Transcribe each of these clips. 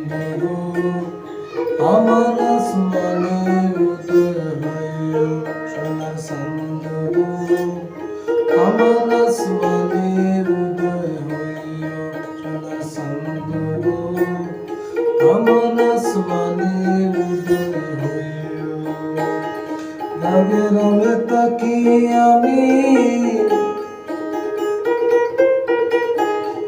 সান্দগো আমার আসমানে উদয় হইও সোনার সান্দগো আমার আসমানে উদয় হইও সোনার সান্দগো আমার আসমানে উদয় হইও রাগে রাগে তাকি আমি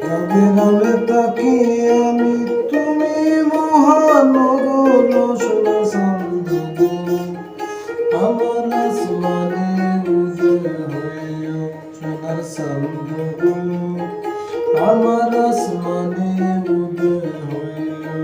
রাগে রাগে তাকি আমি তুমি মহানগর সোনার সান্দগো আমার আসমানে উদয় হইও সোনার সান্দগো আমার আসমানে উদয় হইও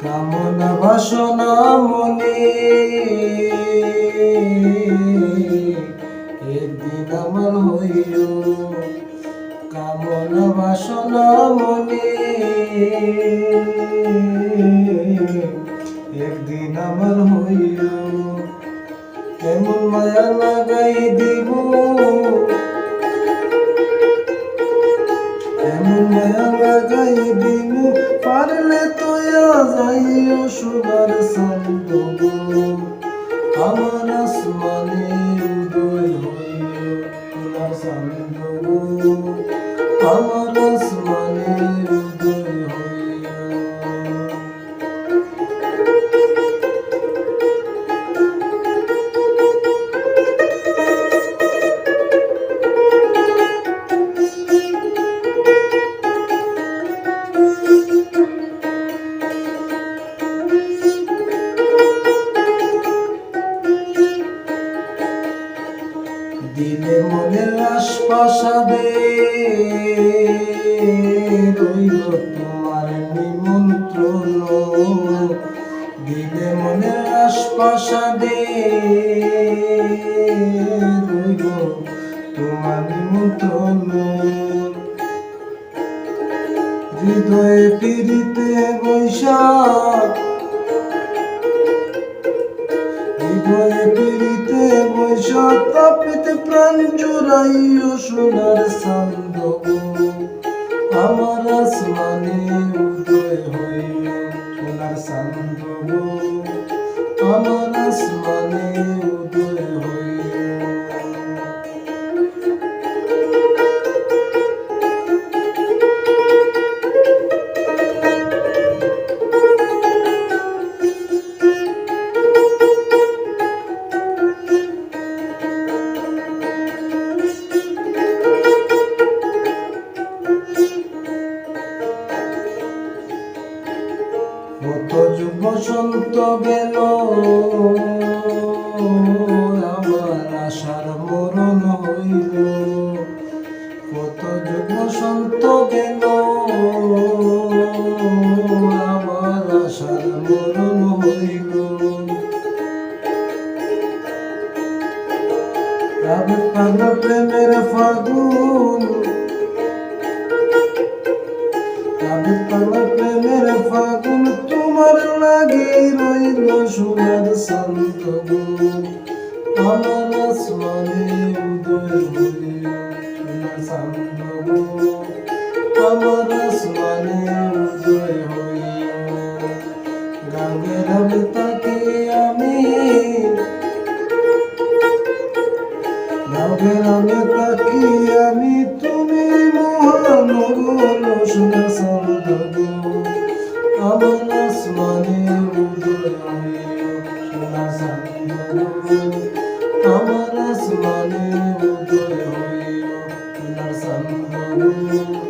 কামনা বাসনা মনে একদিন আমার হইও কামনা বাসনা মনে একদিন আমার হইও কেমন মায়া লাগাই দিব এমন মায়া লাগাই দিব পারলে তোয়া যাইও সোনার সান্দগো আমার আসমানে উদয় হইও সোনার সান্দগো আমার আসমানে উদয় হইও দিলে মনের আশপাশাদে রইল তোমার নিমন্ত্রণ দিলে মনের আশপাশাদে রইল তোমার নিমন্ত্রণ হৃদয়ে পিড়িতে বৈশাখ হৃদয়ে পিড়িতে বৈশাখ তাপিতে প্রাণ জুড়াইও সোনার সান্দগো আমার আসমানে উদয় হইও সোনার সান্দগো আমার আসমানে উদয় হইও কত যুগ বসন্ত গেল আমার আশার মরণ হইল কত যুগ বসন্ত গেল আমার আশার মরণ হইল রাবে পাগল প্রেমের ফাগুন রাবে পাগল প্রেমের ফাগুন তোমার লাগে রইল সোনার সান্দগো আমার আসমানে উদয় হইও সোনার সান্দগো আমার আসমানে উদয় হইও গাঙ্গে রাবে তাকে আমি গাঙ্গে রাবে তাকে আমি তুমি মহানগর সোনার সান্দগো আমার আসমানে উদয় হইও সোনার সান্দগো আমার আসমানে উদয় হইও সোনার সান্দগো